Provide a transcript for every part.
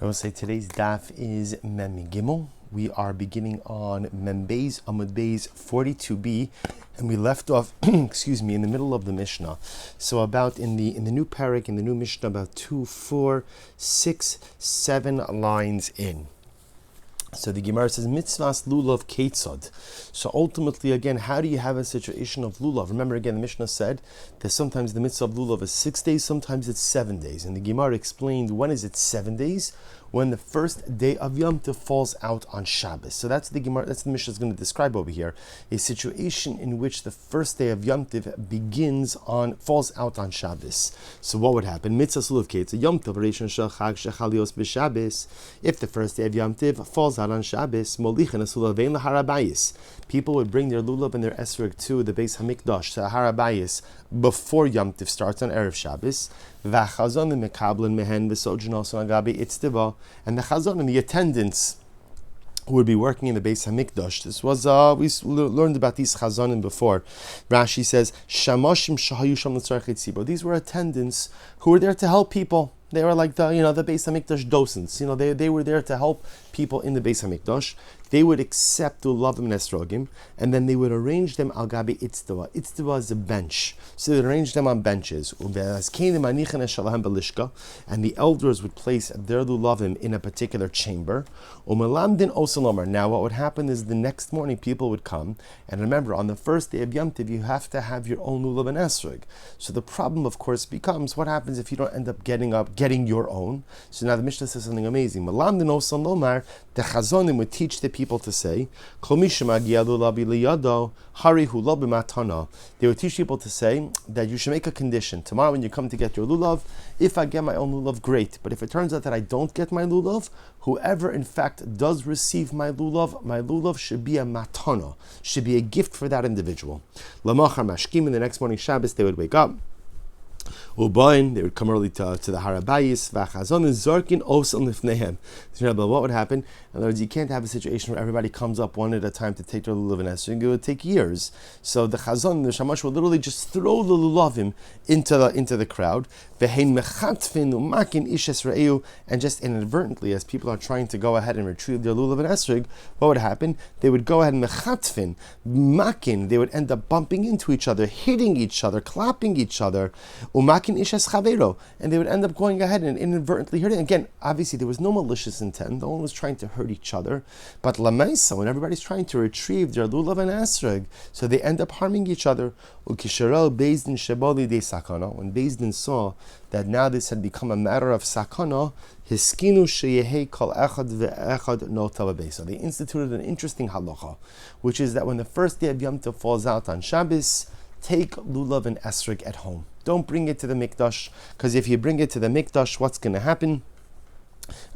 I will say today's daf is Mem Gimel. We are beginning on Mem Beis Amud Beis 42b, and we left off, in the middle of the Mishnah. So about in the new parak, in the new Mishnah, about 2, 4, 6, 7 lines in. So the Gemara says, Mitzvahs lulav ketzad. So ultimately, again, how do you have a situation of lulav? Remember, again, the Mishnah said that sometimes the mitzvah of lulav is 6 days, sometimes it's 7 days. And the Gemara explained, when is it 7 days? When the first day of Yom Tov falls out on Shabbos. So that's the Gemara, that's the Mishnah is going to describe over here. A situation in which the first day of Yom Tov falls out on Shabbos. So what would happen? Mitzvah lulav ketzad Yom Tov Rishon Shel Chag Shechalios b'Shabbos. If the first day of Yom Tov falls out on Shabbos, Molichin Asulavein LaHarabayis. People would bring their lulav and their esrog to the Beis Hamikdash, to Harabayis, before Yom Tov starts on Erev Shabbos. V'chazonim mekablen mehen v'sojnos agabi itztiva, and the chazon and the attendants who would be working in the Beis Hamikdash. This was we learned about these chazanim before. Rashi says shamoshim shahayu sham l'tzarech tzibur. These were attendants who were there to help people. They were like the Beis Hamikdash docents. They were there to help people in the Beis Hamikdash. They would accept the lulav and esrogim, and then they would arrange them al gabi itztava. Itztava is a bench, so they would arrange them on benches. And the elders would place their lulavim in a particular chamber. Now, what would happen is the next morning people would come, and remember, on the first day of Yom Tov, you have to have your own lulav and esrog. So the problem, of course, becomes what happens if you don't end up getting your own. So now the Mishnah says something amazing. The Chazonim would teach the people to say, they would teach people to say that you should make a condition. Tomorrow when you come to get your lulav, if I get my own lulav, great. But if it turns out that I don't get my lulav, whoever in fact does receive my lulav should be a matana, should be a gift for that individual. Lamachar mashkim, in the next morning Shabbos, they would wake up. Ubain, they would come early to the Harabayis. V'chazon is zarkin osan lifnehem. But what would happen? In other words, you can't have a situation where everybody comes up one at a time to take their lulav and esrog. It would take years. So the chazon, the shamash, would literally just throw the lulavim into the crowd. V'hein mechatfin umakin ish esra'eu, and just inadvertently, as people are trying to go ahead and retrieve their lulav and esrog, what would happen? They would go ahead and mechatfin, makin. They would end up bumping into each other, hitting each other, clapping each other. Umakin ishes chavero, and they would end up going ahead and inadvertently hurting. Again, obviously there was no malicious intent. No one was trying to hurt each other. But lamaisa, when everybody's trying to retrieve their lulav and esrog, so they end up harming each other. Ukisharel Bezdin sheboli de sakana. When Bezdin saw that now this had become a matter of sakana, hiskinu sheyehe kol echad ve'echad no tavabesa. They instituted an interesting halacha, which is that when the first day of Yom Tov falls out on Shabbos, take lulav and esrog at home. Don't bring it to the mikdash, because if you bring it to the mikdash, what's going to happen?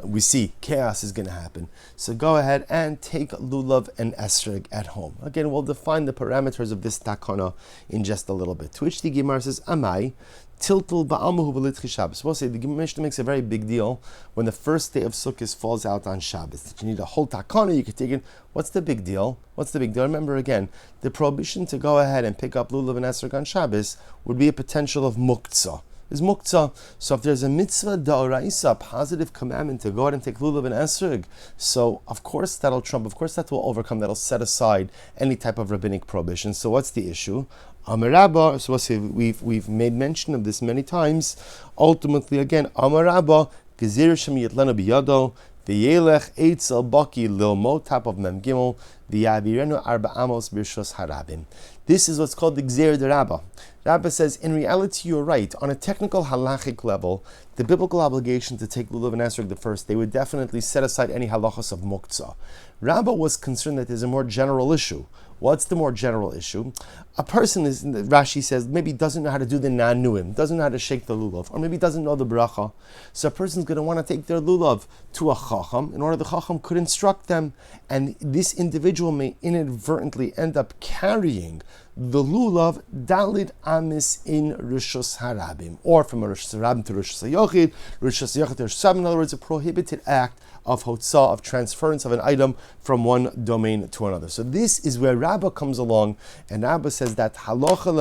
We see chaos is going to happen. So go ahead and take lulav and esrog at home. Again, we'll define the parameters of this takana in just a little bit. To which the Gemara says, Amai, tiltul ba'amuhu v'litchi Shabbos. We'll say the Mishnah makes a very big deal when the first day of Sukkah falls out on Shabbos. You need a whole takana, you could take it. What's the big deal? Remember again, the prohibition to go ahead and pick up lulav and esrog on Shabbos would be a potential of muktzah. Is muktzah. So if there's a mitzvah da'oraisa, a positive commandment to go ahead and take lulav and esrog, so of course that'll trump, of course that will overcome, that'll set aside any type of rabbinic prohibition. So what's the issue? Amarabba, so we'll say we've made mention of this many times. Ultimately, again, Amarabba, gezir shem yitlana biyado, v'yelech eitzel baki lilmo, top of Mem Gimel, v'yavirenu arba amos birshos harabim. This is what's called the Gzeir de Rabbah. Rabbah says, in reality, you're right. On a technical halachic level, the biblical obligation to take lulav and esrog the first day would definitely set aside any halachos of muktzah. Rabbah was concerned that there's a more general issue. What's the more general issue? A person is, Rashi says, maybe doesn't know how to do the nanuim, doesn't know how to shake the lulav, or maybe doesn't know the bracha. So a person's going to want to take their lulav to a chacham in order the chacham could instruct them, and this individual may inadvertently end up carrying the lulav dalid amis in rishos harabim, or from a rishos harabim to rishos hayochid, rishos hayochid to rishos harabim. In other words, a prohibited act of hotzah, of transference of an item from one domain to another. So this is where Rabbah comes along, and Rabbah says that halacha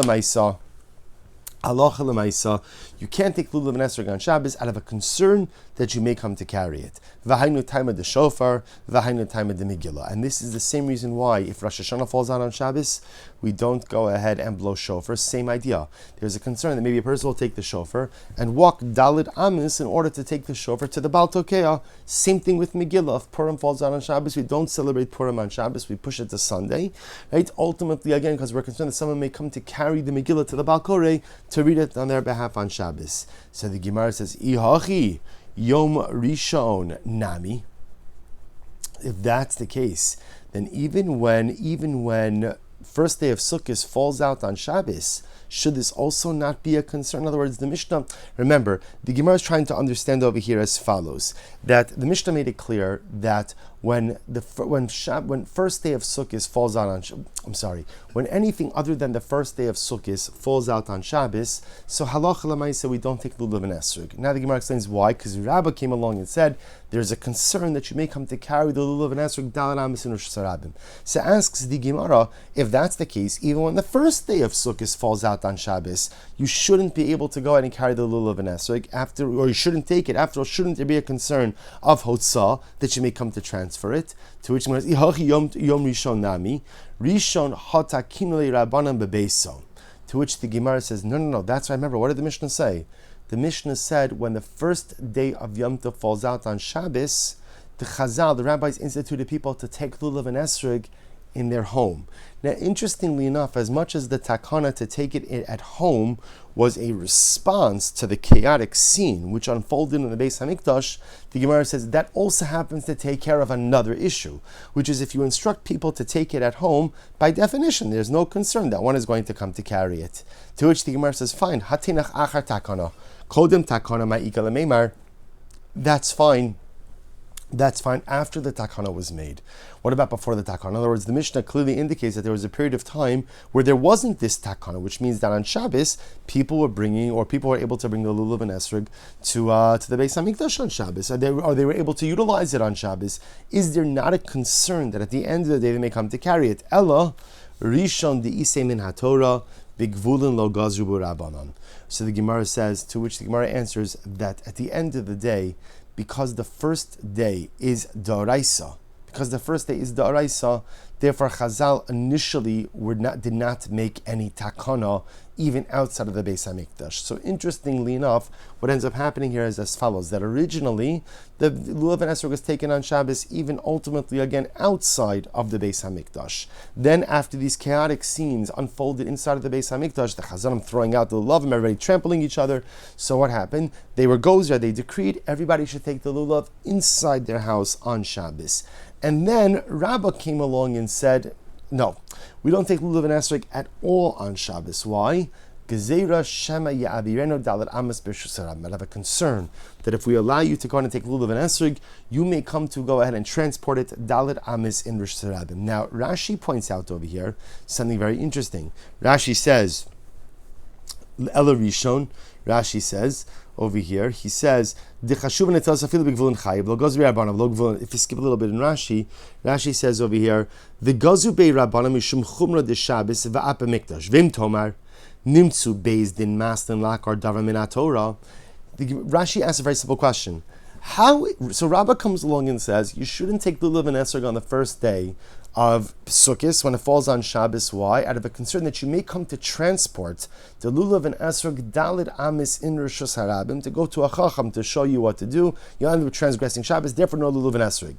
lemaisa, you can't take lulav and esrog on Shabbos out of a concern that you may come to carry it. V'hainu taima de shofar, v'hainu taima de Megillah. And this is the same reason why, if Rosh Hashanah falls out on Shabbos, we don't go ahead and blow shofar. Same idea. There's a concern that maybe a person will take the shofar and walk Dalid Amis in order to take the shofar to the Baal Tokea. Same thing with Megillah. If Purim falls out on Shabbos, we don't celebrate Purim on Shabbos, we push it to Sunday. Right? Ultimately, again, because we're concerned that someone may come to carry the Megillah to the Baal Koreh to read it on their behalf on Shabbos. So the Gemara says, Ihachi Yom Rishon Nami. If that's the case, then even when first day of Sukkot falls out on Shabbos, should this also not be a concern? In other words, the Mishnah, remember, the Gemara is trying to understand over here as follows, that the Mishnah made it clear that when first day of Sukkot falls out on, when anything other than the first day of Sukkot falls out on Shabbos, so halacha l'maaseh we don't take lulav and esrog. Now the Gemara explains why, because Rabbah came along and said there's a concern that you may come to carry the lulav and esrog dalan amis in Rosh Hashanah. So asks the Gemara, if that's the case, even when the first day of Sukkot falls out on Shabbos, you shouldn't be able to go ahead and carry the lulav and esrog or you shouldn't take it. After all, shouldn't there be a concern of hotzah that you may come to transfer it? To which Gemara says, Yom Rishon Nami, Rishon Hatakinu Rabbanan Bebeso. To which the Gemara says, no, that's right. Remember, what did the Mishnah say? The Mishnah said when the first day of Yom Tov falls out on Shabbos, the rabbis instituted people to take lulav and esrog in their home. Now, interestingly enough, as much as the takana to take it at home was a response to the chaotic scene which unfolded in the Beis Hamikdash, the Gemara says that also happens to take care of another issue, which is if you instruct people to take it at home, by definition, there's no concern that one is going to come to carry it. To which the Gemara says, fine, hatinach achar takana, kodem takana ma'ikal meimar, that's fine. That's fine after the takana was made. What about before the takana? In other words, the Mishnah clearly indicates that there was a period of time where there wasn't this takana, which means that on Shabbos, people were able to bring the lulav and esrog to the Beis Hamikdash on Shabbos, or they were able to utilize it on Shabbos. Is there not a concern that at the end of the day they may come to carry it? Ella rishon de'isei min haTorah bigvulin lo gazru b'Rabbanan. So the Gemara says, to which the Gemara answers that at the end of the day, because the first day is Da'araisa, therefore Chazal initially did not make any takana even outside of the Beis Hamikdash. So interestingly enough, what ends up happening here is as follows, that originally the lulav and esrog was taken on Shabbos, even ultimately again outside of the Beis Hamikdash. Then after these chaotic scenes unfolded inside of the Beis Hamikdash, the Chazanim throwing out the lulav, everybody trampling each other. So what happened? They were gozer, they decreed everybody should take the lulav inside their house on Shabbos. And then Rabbah came along and said, no, we don't take lulav and esrog at all on Shabbos. Why? Gezeira shema ya'avirenu dalet amas b'Rosh Hashanah. I have a concern that if we allow you to go and take lulav and esrog, you may come to go ahead and transport it dalet amas in Rosh Hashanah. Now Rashi points out over here something very interesting. Rashi says, Ela Rishon. Rashi says over here, he says, if you skip a little bit in Rashi, Rashi says over here, the Gazu Bei Rabbanim Mishum Chumra de Shabbos Va'apa Mikdash Vim Tomar Nimtzu Beis Din Maslin Lakar Davar Min HaTorah. Rashi asks a very simple question. So Rabbah comes along and says, you shouldn't take lulav and esrog on the first day of Sukkot when it falls on Shabbos. Why? Out of a concern that you may come to transport the lulav and esrog dalid amis in Rosh Hashanah to go to a chacham to show you what to do. You end up transgressing Shabbos, therefore no lulav and esrog.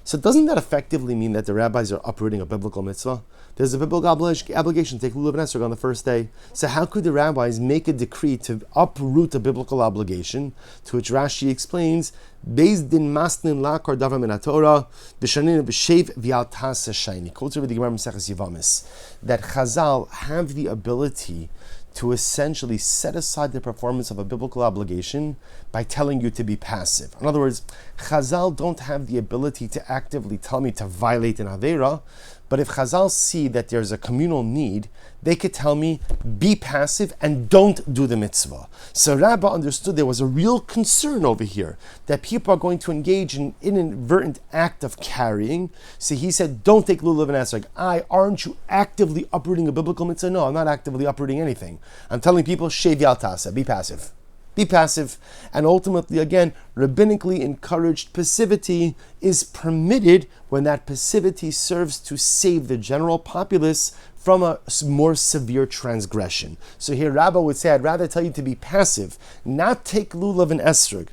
So doesn't that effectively mean that the rabbis are uprooting a biblical mitzvah? There's a biblical obligation to take lulav and esrog on the first day. So how could the rabbis make a decree to uproot a biblical obligation? To which Rashi explains, Beis din masnin lakar davar min haTorah b'shanin b'shev v'al tasa shayni. Quotes over the Gemara Maseches Yevamis that Chazal have the ability to essentially set aside the performance of a biblical obligation by telling you to be passive. In other words, Chazal don't have the ability to actively tell me to violate an Aveira, but if Chazal see that there's a communal need, they could tell me, be passive and don't do the mitzvah. So Rabbah understood there was a real concern over here, that people are going to engage in an inadvertent act of carrying. So he said, don't take lulav and esrog. Aren't you actively uprooting a biblical mitzvah? No, I'm not actively uprooting anything. I'm telling people, shev yal tasa, be passive. Be passive. And ultimately, again, rabbinically encouraged passivity is permitted when that passivity serves to save the general populace from a more severe transgression. So here Rabbah would say, I'd rather tell you to be passive, not take lulav and esrog,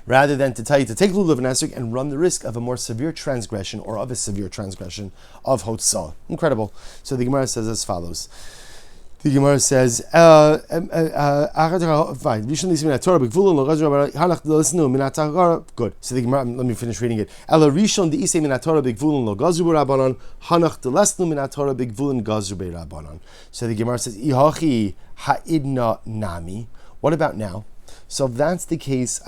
rather than to tell you to take lulav and esrog and run the risk of a more severe transgression or of a severe transgression of hotzah. Incredible. So the Gemara says as follows. The Gemara says, good. So the Gemara, let me finish reading it. So the Gemara says, what about now? So if that's the case,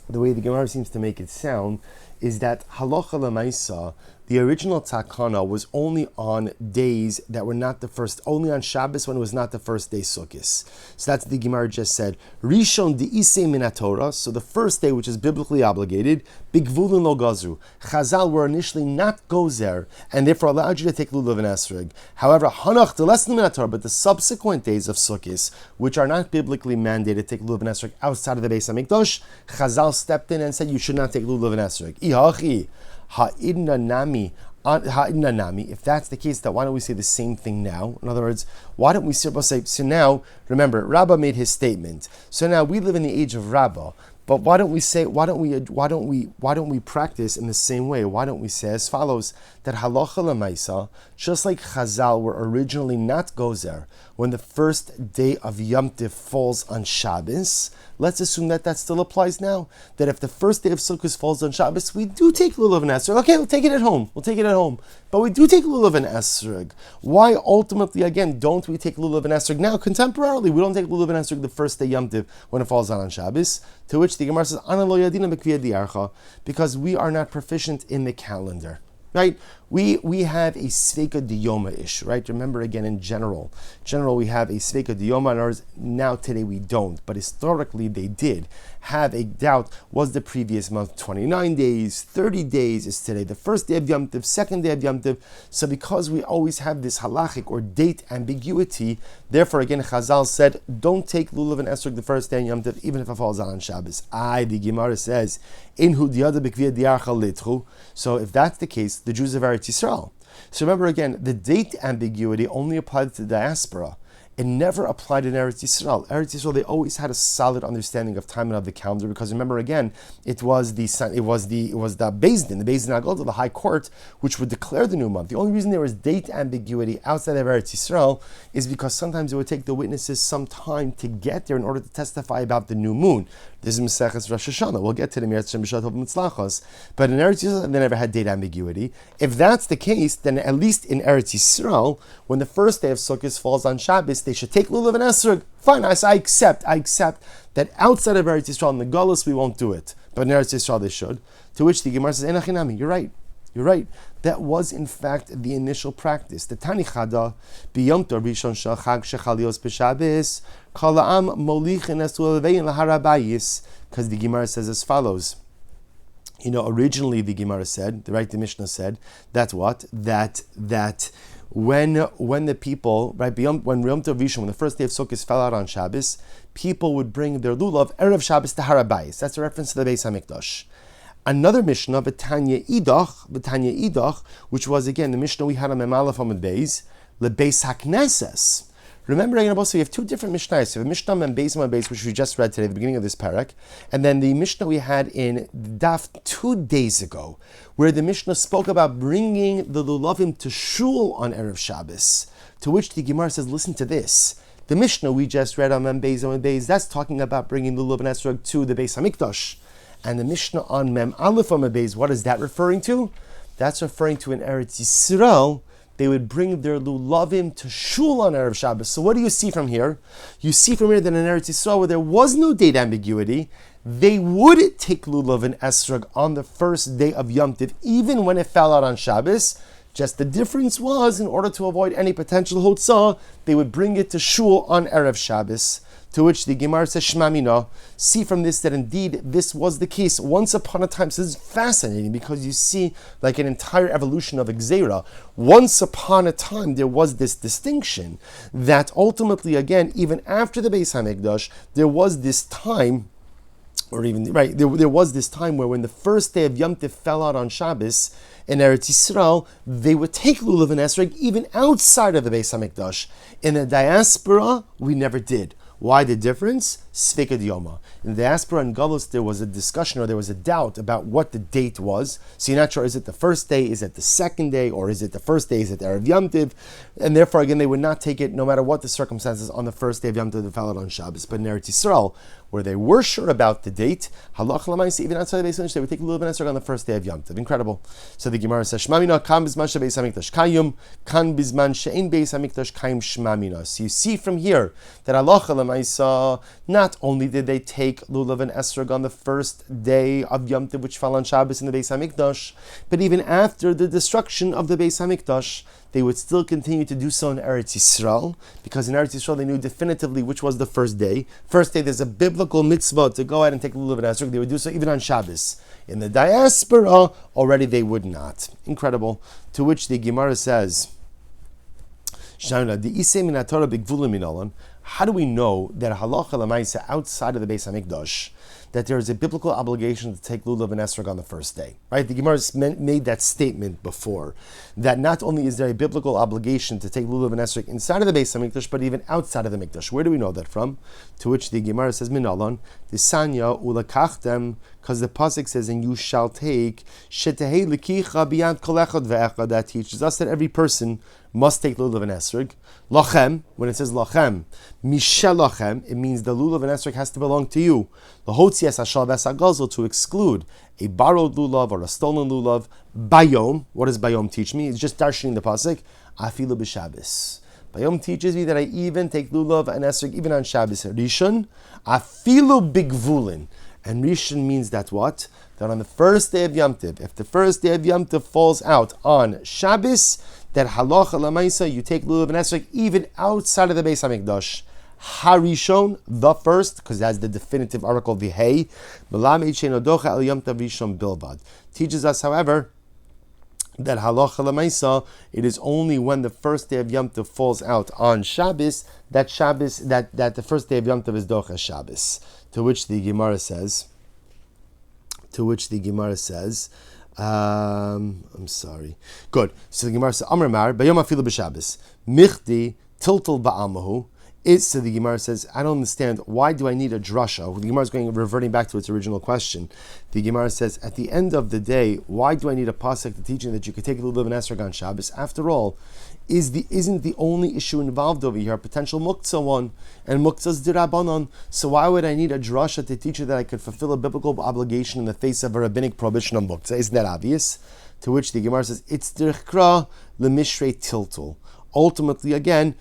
the way the Gemara seems to make it sound is that halacha l'maisa, the original takana was only on days that were not the first, only on Shabbos when it was not the first day Sukkos. So that's the Gemara just said. Rishon de'isei min haTorah, so the first day which is biblically obligated, bigvulin lo gazru. Chazal were initially not gozer, and therefore allowed you to take lulav and esrog. However, hanach delesnu min haTorah, but the subsequent days of Sukkos, which are not biblically mandated to take lulav and esrog outside of the Beis HaMikdash, Chazal stepped in and said you should not take lulav and esrog. Ihachi. Ha'idna nami. If that's the case, then why don't we say the same thing now? In other words, why don't we say, so now, remember, Rabbah made his statement. So now we live in the age of Rabbah. But why don't we practice in the same way? Why don't we say as follows, that halacha l'maisa, just like Chazal were originally not gozer, when the first day of Yom Tiv falls on Shabbos, let's assume that still applies now. That if the first day of Sukkot falls on Shabbos, we do take lulav and esrog. Okay, we'll take it at home. But we do take lulav and esrog. Why ultimately, again, don't we take lulav and esrog now? Contemporarily, we don't take lulav and esrog the first day Yom Tiv when it falls on Shabbos. To which the Gemara says, Ana lo yadina b'kviyad diarcha, because we are not proficient in the calendar. Right? We have a Succah diyoma issue, right? Remember again, in general we have a Succah diyoma, and ours now today we don't, but historically they did have a doubt. Was the previous month 29 days, 30 days? Is today the first day of Yom Tiv, second day of Yom Tiv? So because we always have this halachic or date ambiguity, therefore again Chazal said, don't take lulav and esrog the first day of Yom Tiv, even if it falls on Shabbos. The Gemara says, Inhu diyada b'kviyad diarcha litchu. So if that's the case, the Jews of Eretz Yisrael. So remember again, the date ambiguity only applied to the diaspora. It never applied in Eretz Yisrael. Eretz Yisrael, they always had a solid understanding of time and of the calendar, because remember again, it was the Beis Din, the the High Court, which would declare the new month. The only reason there was date ambiguity outside of Eretz Yisrael is because sometimes it would take the witnesses some time to get there in order to testify about the new moon. This is Maseches Rosh Hashanah. We'll get to the Mirat Shem B'Shat Mitzlachos. But in Eretz Yisrael, they never had date ambiguity. If that's the case, then at least in Eretz Yisrael, when the first day of Sukkot falls on Shabbos, they should take lulav and esrog. Fine, I accept that outside of Eretz Yisrael in the Gullus we won't do it, but in Eretz Yisrael they should. To which the Gemara says, "Enachinami, you're right. That was in fact the initial practice. The Tani Chada b'Yom Tov Rishon Shel Chag Shechalios b'Shabbos Kol Ha'am Molichin Es U'Levein Laharabayis." Because the Gemara says as follows. Originally the Gemara said, the Mishnah said, that when the people, right, when Yom Tov Rishon, when the first day of Sukkot fell out on Shabbos, people would bring their lulav erev Shabbos to Harabayis. That's a reference to the Beis HaMikdash. Another Mishnah, V'tanya Idach, which was again the Mishnah we had on Mem Aleph Amud Beis, LeBeis HaKnesses. Remember, we have two different Mishnahs. We have a Mishnah Mem Beis Amud Beis, which we just read today at the beginning of this parak, and then the Mishnah we had in Daf 2 days ago, where the Mishnah spoke about bringing the lulavim to shul on Erev Shabbos. To which the Gemara says, listen to this. The Mishnah we just read on Mem Beis Amud Beis, that's talking about bringing lulav and esrog to the Beis HaMikdash. And the Mishnah on Mem Aleph Amud Beis, what is that referring to? That's referring to in Eretz Yisrael, they would bring their lulavim to shul on Erev Shabbos. So what do you see from here? You see from here that in Eretz Yisrael, where there was no date ambiguity, they would take lulav and esrog on the first day of Yom Tiv, even when it fell out on Shabbos. Just the difference was, in order to avoid any potential hotzah, they would bring it to shul on Erev Shabbos. To which the Gemara says, Shmamina, see from this that indeed this was the case once upon a time. So this is fascinating because you see like an entire evolution of Gzeira. Once upon a time there was this distinction that ultimately, again, even after the Beis HaMikdash, there was this time, or even, right, there was this time where when the first day of Yom Tov fell out on Shabbos, in Eretz Yisrael, they would take lulav and esrog even outside of the Beis HaMikdash. In the diaspora, we never did. Why the difference? Sveka Diyoma. In the diaspora and Galus, there was a discussion or there was a doubt about what the date was. So you're not sure, is it the first day, is it the second day, or is it the first day, is it Erev Yom Tov? And therefore, again, they would not take it, no matter what the circumstances, on the first day of Yom Tov that fell out on Shabbos. But in Eretz Yisrael, where they were sure about the date, halach l'maisa, even outside the Beis HaMikdash, they would take a little bit of on the first day of Yom Tov. Incredible. So the Gemara says, Shmamina kan bizman she'Beis HaMikdash kayum, kan bizman she'ein Beis HaMikdash kayum shmamina. So you see from here that halach l'maisa, not only did they take lulav and esrog on the first day of Yom Tov, which fell on Shabbos in the Beis HaMikdash, but even after the destruction of the Beis HaMikdash, they would still continue to do so in Eretz Yisrael, because in Eretz Yisrael they knew definitively which was the first day. First day, there's a biblical mitzvah to go ahead and take lulav and esrog. They would do so even on Shabbos. In the diaspora, already they would not. Incredible. To which the Gemara says, how do we know that halacha l'maisa outside of the Beis HaMikdash, that there is a biblical obligation to take lulav and esrog on the first day? Right? The Gemara made that statement before, that not only is there a biblical obligation to take lulav and esrog inside of the Beis HaMikdash, but even outside of the Mikdash. Where do we know that from? To which the Gemara says, Minalon, the Sanya ulakachtem, because the pasuk says, and you shall take shetehei lekicha biyad kol echad ve'echad, that teaches us that every person must take lulav and esrog. Lachem, when it says lachem, mishel lachem, it means the lulav and esrog has to belong to you. Lahotzias hashal v'esagazel, to exclude a borrowed lulav or a stolen lulav. Bayom, what does bayom teach me? It's just darshaning the pasuk. Afilu b'Shabbos. Bayom teaches me that I even take lulav and esrog even on Shabbos. Rishon, afilu bigvulin. And Rishon means that what? That on the first day of Yom Tov, if the first day of Yom Tov falls out on Shabbos, that halacha l'maisa, you take lulav and esrog even outside of the Beis HaMikdash. Harishon, the first, because that's the definitive article v'hei. Melamed she'eino docha el Yom Tov rishon bilvad. Teaches us, however, that halacha l'maisa, it is only when the first day of Yom Tov falls out on Shabbos that the first day of Yom Tov is docha Shabbos. To which the Gemara says, I'm sorry. Good. So the Gemara says, Amar Mar, Bayom Afilu b'Shabbos, Michdi Tiltal Ba'amahu. So the Gemara says, I don't understand, why do I need a drasha? The Gemara is reverting back to its original question. The Gemara says, at the end of the day, why do I need a pasuk to teach me that you could take a little bit of an esrog on Shabbos? After all, isn't the only issue involved over here a potential muktzah one, and muktzah's dirabanan? So why would I need a drasha to teach you that I could fulfill a biblical obligation in the face of a rabbinic prohibition on muktzah? Isn't that obvious? To which the Gemara says, it's dirchra lemishrei tiltul. Ultimately, again,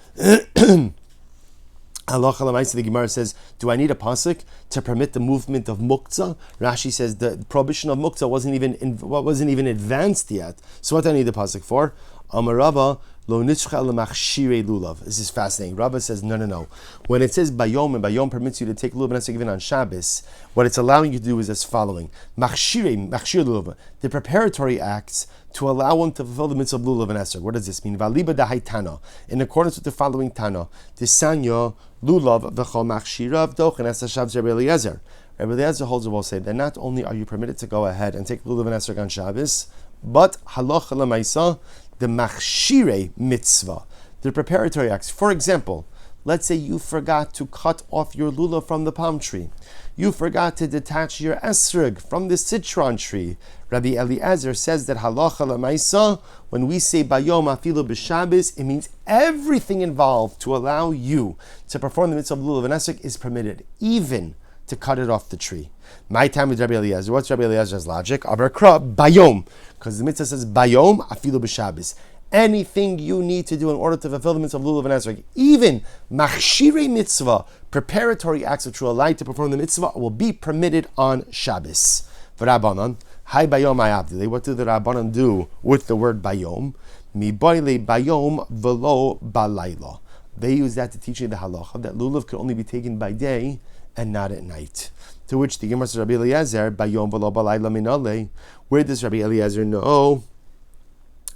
Halacha l'maisa, the Gemara says, do I need a pasuk to permit the movement of muktzah? Rashi says the prohibition of muktzah wasn't even advanced yet. So what do I need the pasuk for? Amar Rava, lo nitzcha l'machshirei lulav. This is fascinating. Rava says, no. When it says bayom, and bayom permits you to take lulav and esrog even on Shabbos, what it's allowing you to do is as following. Machshir lulav, the preparatory acts to allow one to fulfill the mitzvah of lulav and esrog. What does this mean? Valiba dahai tana, in accordance with the following tana. Tisanyo lulav v'chol machshirav dochen es hashavz Rabbi Eliezer. Rabbi Eliezer holds, will say that not only are you permitted to go ahead and take lulav and esrog on Shabbos, but halacha l'maisa, the machshire mitzvah, the preparatory acts. For example, let's say you forgot to cut off your lulav from the palm tree. You forgot to detach your esrog from the citron tree. Rabbi Eliezer says that halacha l'maisa, when we say bayom afilu b'Shabbos, it means everything involved to allow you to perform the mitzvah of lulav and esrog is permitted, even to cut it off the tree. My time with Rabbi Eliezer. What's Rabbi Eliezer's logic? Abrakra bayom, because the mitzvah says bayom afilu b'Shabbos. Anything you need to do in order to fulfill the mitzvah of lulav and esrog, even machshirei mitzvah, preparatory acts which will allow you to perform the mitzvah, will be permitted on Shabbos. V'Rabbanan, hai bayom ayavdili. What do the Rabbanan do with the word bayom? Mi boile bayom velo balayla. They use that to teach you the halacha that lulav could only be taken by day and not at night. To which the Gemara says, Rabbi Eliezer, bayom v'lo balayla minale. Where does Rabbi Eliezer know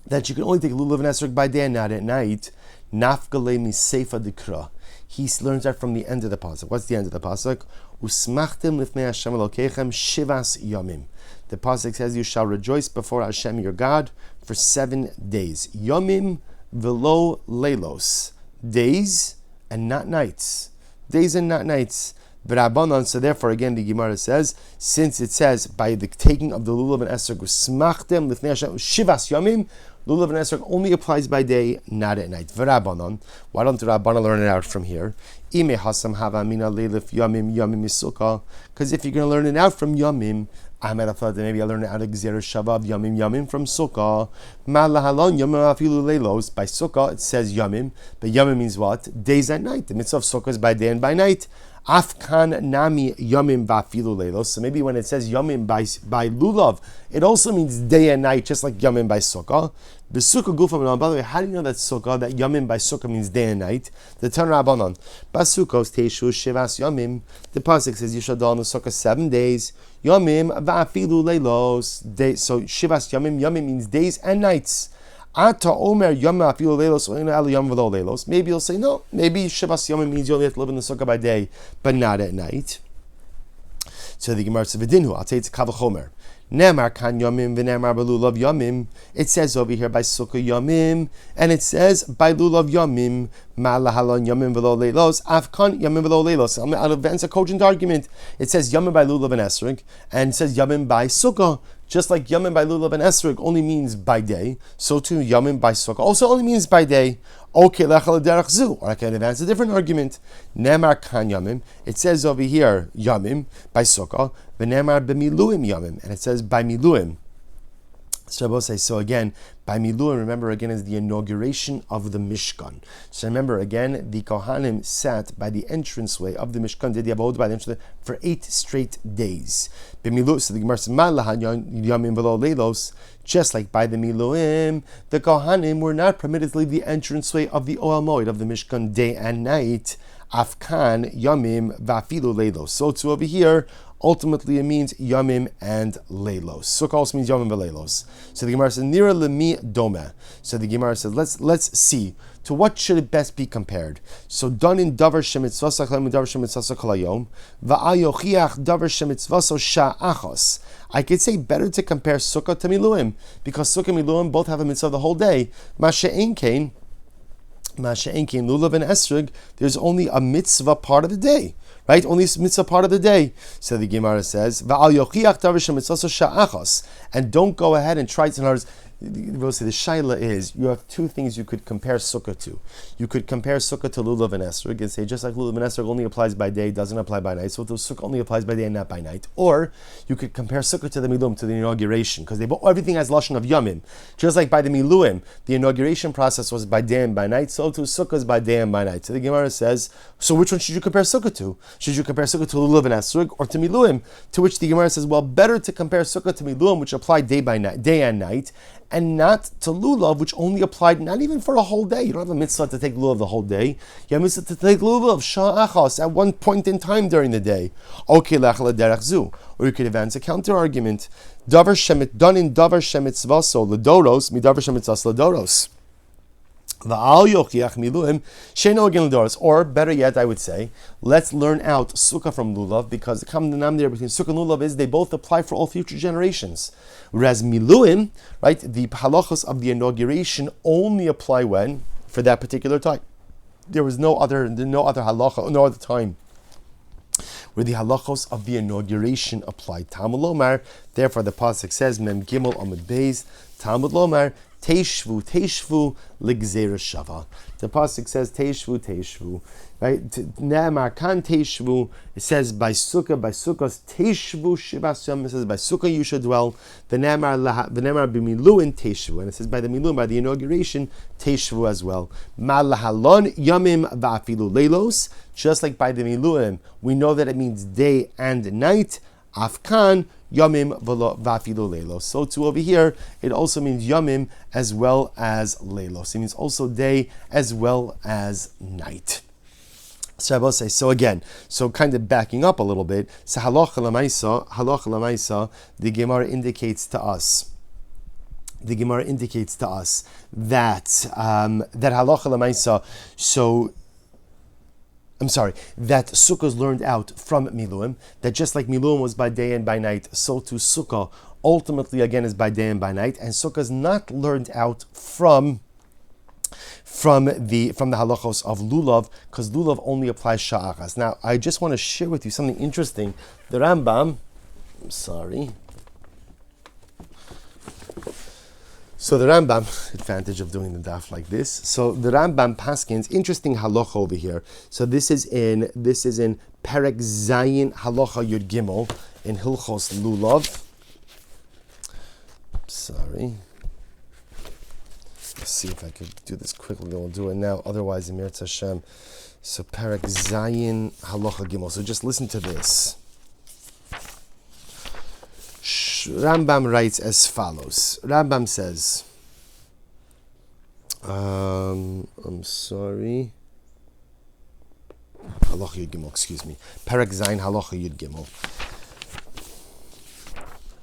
that you can only take lulav and esrog by day and not at night? Nafgale miseifa dikra. He learns that from the end of the pasuk. What's the end of the pasuk? Usmachtem lifnei Hashem Elokechem shivas yomim. The pasuk says, "You shall rejoice before Hashem your God for 7 days." Yomim velo leilos, days and not nights. Days and not nights. V'Rabbanan. So therefore, again, the Gemara says, since it says by the taking of the lulav and esrog, usmachtem lifnei Hashem shivas yomim. Lulav and esrog only applies by day, not at night. V'Rabbanan. Why don't the Rabbanan learn it out from here? Ime hasam hava mina leilif yomim yomim Succah. Because if you're going to learn it out from yomim, I might have thought that maybe I learned it out of Gzera Shavav Yomim Yomim from Succah. Malahalon Yomim Afilu Leilos. By Succah it says Yomim, but Yomim means what? Days and night. The mitzvah of Succah is by day and by night. Afkan Nami Yomim Vafilu Leilos. So maybe when it says Yomim by Lulav, it also means day and night, just like Yomim by Succah. The Sukkah Gufam. By the way, how do you know that Succah, that Yomim by Succah means day and night? The Tan Rabbanon. Basukkos Teishu Shivas Yomim. The pasuk says you shall do on the Sukkah 7 days. Yomim va'afilu leilos. So Shivas Yomim. Yomim means days and nights. Ata Omer Yomim afilu leilos. Yom v'lo leilos. Maybe you'll say no. Maybe Shivas Yomim means you only have to live in the Sukkah by day, but not at night. So the Gemara says v'dinhu. I'll tell you it's kavachomer. Nemar kan yomim v'nemar b'lulav yomim. It says over here by Sukkah yomim, and it says by lulav yomim malahalon yomim v'lo leilos afkan yomim v'lo leilos. I'll advance a cogent argument. It says yomim by lulav and esrog, and it says yomim by Sukkah. Just like yomim by lulav and esrog only means by day, so too yomim by Sukkah also only means by day. Okay, lechal derech zu. Or I can advance a different argument. Nemar kan yomim. It says over here yomim by Sukkah. V'nemar b'miluim yomim, and it says by miluim. So I will say, so again, by miluim, remember again, is the inauguration of the Mishkan. So remember again, the Kohanim sat by the entranceway of the Mishkan, did the abode by the entranceway for 8 straight days. B'miluim, so the Gemara says, Malahan yomim v'lo leilos, just like by the miluim, the Kohanim were not permitted to leave the entranceway of the Ohel Moed, of the Mishkan, day and night. Afkan yomim v'afilu leilos. So too over here, ultimately it means yomim and leilos. Sukkah also means yomim v'leilos. So the Gemara says, Nira lemi dome. So the Gemara says, let's see, to what should it best be compared? So done in davar shemitzvasa chalem davar shemitzvasa kolayom va'ayochiach davar shemitzvasa sha'achos. I could say better to compare Sukkah to miluim, because Sukkah and miluim both have a mitzvah the whole day. Masha'en kain lulav and esrog, there's only a mitzvah part of the day, right? Only a mitzvah part of the day. So the Gemara says, and don't go ahead and try to. In other words, we'll say the shaila is, you have 2 things you could compare Sukkah to. You could compare Sukkah to lulav and esrog and say, just like lulav and esrog only applies by day, doesn't apply by night, so the Sukkah only applies by day and not by night. Or you could compare Sukkah to the milum, to the inauguration, because everything has lashon of yomim. Just like by the miluim, the inauguration process was by day and by night, so too Sukkah is by day and by night. So the Gemara says, so which one should you compare Sukkah to? Should you compare Sukkah to lulav and esrog or to miluim? To which the Gemara says, well, better to compare Sukkah to miluim, which apply day and night, and not to lulav, which only applied not even for a whole day. You don't have a mitzvah to take lulav the whole day. You have a mitzvah to take lulav sha'achos at one point in time during the day. Okay, lechal derech zu. Or you could advance a counter argument. Davar shemit done in davar shemitzvaso ledoros mi davar shemitzvas ledoros. Or better yet, I would say, let's learn out Sukkah from Lulav, because the common denominator between Sukkah and Lulav is they both apply for all future generations. Whereas Miluim, right, the halachos of the inauguration only apply when? For that particular time. There was no other halacha, no other time where the halachos of the inauguration applied. Talmud Lomar, therefore the pasuk says, Mem Gimel Amud Beis, Talmud Lomar, Teishvu ligzera shava. The pasuk says Teishvu, right? Ne'amar kan Teishvu. It says by Sukkah's Teishvu shivas yom. It says by Sukkah you should dwell. The Ne'amar b'miluin Teishvu, and it says by the miluin, by the inauguration, Teishvu as well. Malahalon yamim va'afilu leilos. Just like by the miluim, we know that it means day and night. Afkan yomim vafilu leilos. So too over here, it also means yomim as well as leilos. It means also day as well as night. So I will say, so again, so kind of backing up a little bit, so halacha l'maisa, the Gemara indicates to us that that halacha l'maisa, that Sukkah is learned out from Miluim, that just like Miluim was by day and by night, so too Sukkah ultimately again is by day and by night, and Sukkah is not learned out from the halachos of lulav, because lulav only applies sha'achas. Now, I just want to share with you something interesting. The Rambam, So the Rambam, advantage of doing the daf like this. So the Rambam paskins, interesting halacha over here. So this is in Perek Zayin halacha Yud Gimel in Hilchos Lulav. Let's see if I could do this quickly. We'll do it now. Otherwise, Emir Hashem. So Perek Zayin halacha Gimel. So just listen to this. Rambam writes as follows. Rambam says, Halacha Yud Gimel, excuse me. Perek Zayin Halacha Yud Gimel.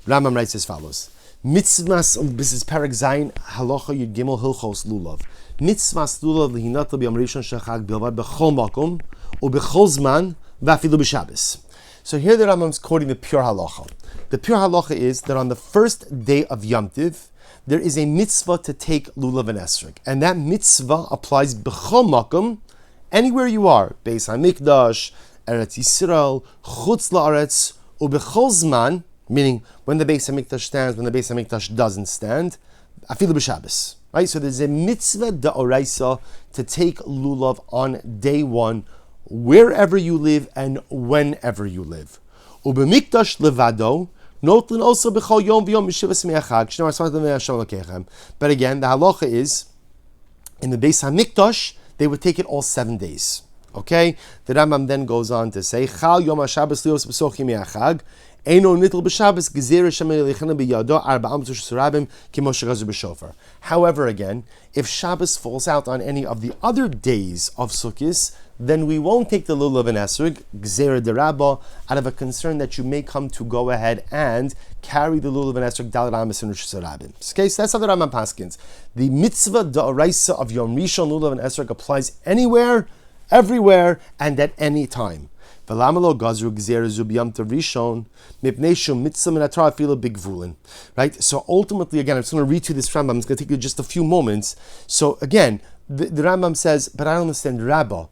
Rambam writes as follows. Mitzvahs, this is Perek Zayin Halacha Yud Gimel Hilchos Lulav. Mitzvahs Lulav lihinata b'yom rishon shechag bilvad b'chol makom u'b'chol zman v'afilu b'Shabbos. So here the Rambam is quoting the pure halacha. The pure halacha is that on the first day of Yom Tiv, there is a mitzvah to take lulav and esrog, and that mitzvah applies b'chol makom, anywhere you are, Beis Hamikdash, Eretz Yisrael, Chutz La'aretz, u'b'chol zman, meaning when the Beis Hamikdash stands, when the Beis Hamikdash doesn't stand, afilu b'Shabbos. Right? So there's a mitzvah da'oraisa to take lulav on day one, wherever you live and whenever you live. Ubemikdash levado, notlin also b'chol yom v'yom b'shivas me'achag, shneimar smat le'Hashem Elokechem. But again, the halacha is, in the Beis Hamikdash, they would take it all 7 days. Okay? The Rambam then goes on to say, Chal yom HaShabbos lios b'sochi me'achag, Eino nitl b'Shabbos gezerah shemei leichana b'yado arba'am tush surabim kimo shegazu b'shofar. However, again, if Shabbos falls out on any of the other days of Sukkot, then we won't take the lulav and esrog, gzera derabba, out of a concern that you may come to go ahead and carry the lulav and esrog dalet amis and rosh hashanah. Okay, so that's how the Rambam paskins. The mitzvah da'oraisa of Yom Rishon lulav and esrog applies anywhere, everywhere, and at any time. Right? So ultimately, again, I'm just going to read to this Rambam. It's going to take you just a few moments. So again, the Rambam says, but I don't understand, Rabba,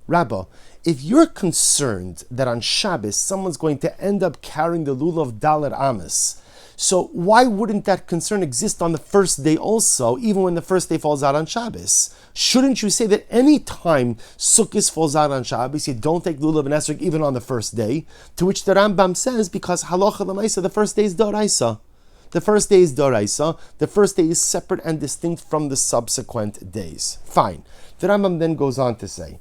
if you're concerned that on Shabbos someone's going to end up carrying the lulav dalet amis, so why wouldn't that concern exist on the first day also, even when the first day falls out on Shabbos? Shouldn't you say that any time Sukkot falls out on Shabbos, you don't take lulav and esrog even on the first day? To which the Rambam says, because halacha l'maisa, the first day is doraisa. The first day is doraisa. The first day is separate and distinct from the subsequent days. Fine. The Rambam then goes on to say,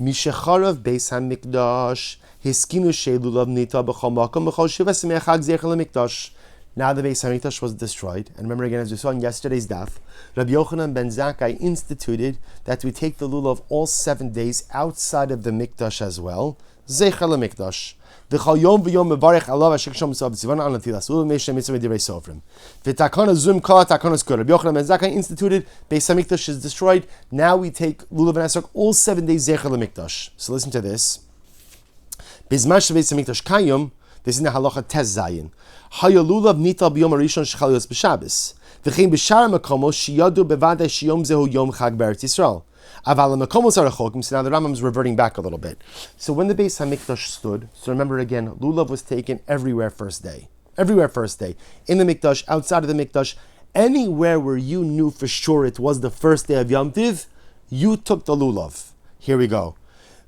Mishecharav Beis Hamikdash hiskinu she'lulav nita b'chol makom b'chol shivas me'achag zecher l'mikdash. Now the Beis Hamikdash was destroyed, and remember again, as we saw in yesterday's daf, Rabbi Yochanan ben Zakkai instituted that we take the lulav all 7 days outside of the mikdash as well. Zecher l'mikdash. V'chal yom v'yom mevarech alav ashek shom mitzvah b'tzivan an latilas ulu meishem mitzvah divrei sofrim. V'takana zum kala takanas good. Rabbi Yochanan ben Zakkai instituted Beis Hamikdash is destroyed. Now we take lulav and esrog all 7 days zecher l'mikdash. So listen to this. Bizman shebeis Hamikdash kayom. This is in the halacha tes zayin. Hayalulav nital b'yom harishon shechalios b'Shabbos. V'chein b'shar makomos shiyadu bevadei shiyom zehu yom chag b'Eretz Yisrael. Aval makomos arachokim. So now the Rambam is reverting back a little bit. So when the Beis Hamikdash stood, so remember again, lulav was taken everywhere first day. Everywhere first day. In the mikdash, outside of the mikdash, anywhere where you knew for sure it was the first day of Yom Tiv, you took the lulav. Here we go.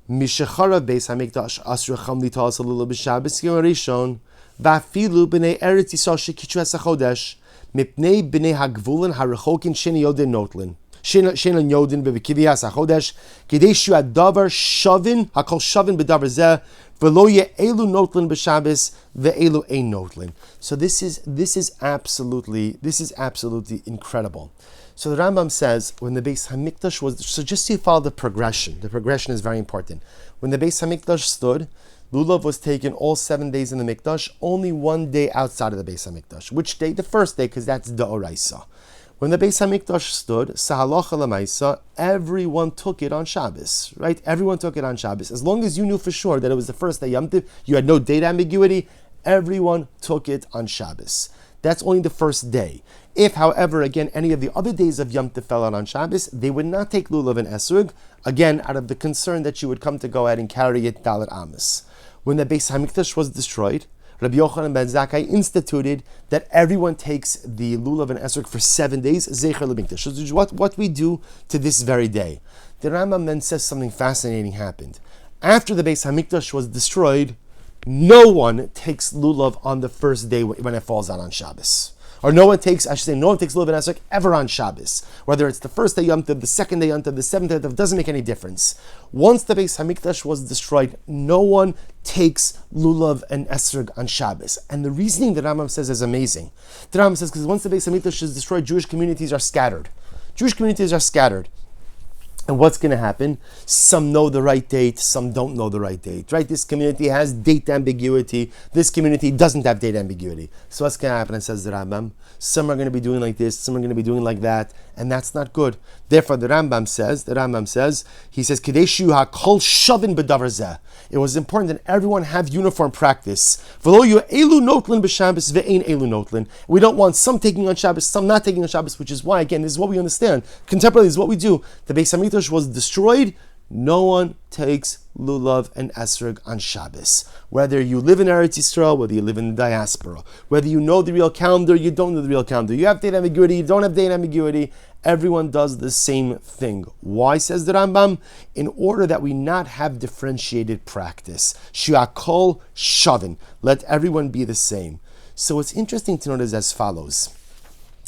Mishechara Beis Hamikdash asrecham litas lulav b'Shabbos yom rishon va'afilu b'nei Eretz Yisrael shekichu es hachodesh mipnei b'nei hagvulin harachokin sheni yodin notlin shein yodin b'kiviyas hachodesh kedei shu adavar shavin hakol shavin b'davar zeh v'lo ye'elu notlin b'Shabbos ve'elu ein notlin. So this is absolutely incredible. So the Rambam says when the Beis Hamikdash was, so just so you follow the progression is very important. When the Beis Hamikdash stood, lulav was taken all 7 days in the Mikdash, only 1 day outside of the Beis Hamikdash. Which day? The first day, because that's D'oraisa. When the Beis Hamikdash stood, Sahalocha Lamaisa, everyone took it on Shabbos, right? Everyone took it on Shabbos. As long as you knew for sure that it was the first day Yom Tov, you had no date ambiguity, everyone took it on Shabbos. That's only the first day. If, however, again, any of the other days of Yom Tov fell out on Shabbos, they would not take lulav and esrog, again, out of the concern that you would come to go ahead and carry it Dalet Amos. When the Beis Hamikdash was destroyed, Rabbi Yochanan ben Zakkai instituted that everyone takes the lulav and esrog for 7 days, Zecher L'Mikdash. This is what we do to this very day. The Rambam then says something fascinating happened. After the Beis Hamikdash was destroyed, no one takes lulav on the first day when it falls out on Shabbos. Or no one takes lulav and esrog ever on Shabbos. Whether it's the first day Yom Tov, the second day Yom Tov, the seventh day Yom Tov, doesn't make any difference. Once the Beis Hamikdash was destroyed, no one takes lulav and esrog on Shabbos. And the reasoning that Rambam says is amazing. The Rambam says because once the Beis Hamikdash is destroyed, Jewish communities are scattered. And what's going to happen? Some know the right date, some don't know the right date, right? This community has date ambiguity. This community doesn't have date ambiguity. So what's going to happen? It says the Rambam. Some are going to be doing like this, some are going to be doing like that, and that's not good. Therefore, the Rambam says, he says, Kedeshu hakol shavin b'davar zeh. It was important that everyone have uniform practice. V'lo elu notlin b'Shabbos ve'ein elu notlin. We don't want some taking on Shabbos, some not taking on Shabbos, which is why, again, this is what we understand. Contemporarily, this is what we do. The Beis Hamikdash was destroyed. No one takes lulav and esrog on Shabbos. Whether you live in Eretz Yisrael, whether you live in the diaspora, whether you know the real calendar, you don't know the real calendar, you have date ambiguity, you don't have date ambiguity, everyone does the same thing. Why, says the Rambam? In order that we not have differentiated practice. Shi'akol shavin. Let everyone be the same. So it's interesting to notice as follows.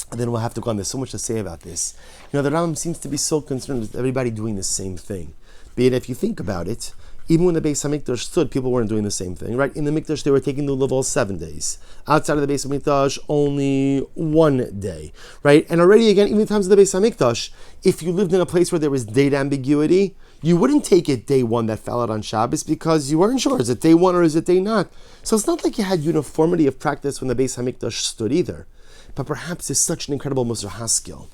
And then we'll have to go on. There's so much to say about this. The Rambam seems to be so concerned with everybody doing the same thing. Be it if you think about it, even when the Beis Hamikdash stood, people weren't doing the same thing, right? In the Mikdash, they were taking the lulav all 7 days. Outside of the Beis Hamikdash, only 1 day, right? And already, again, even in times of the Beis Hamikdash, if you lived in a place where there was date ambiguity, you wouldn't take it day 1 that fell out on Shabbos because you weren't sure, is it day 1 or is it day not? So it's not like you had uniformity of practice when the Beis Hamikdash stood either. But perhaps it's such an incredible Musar Haskell.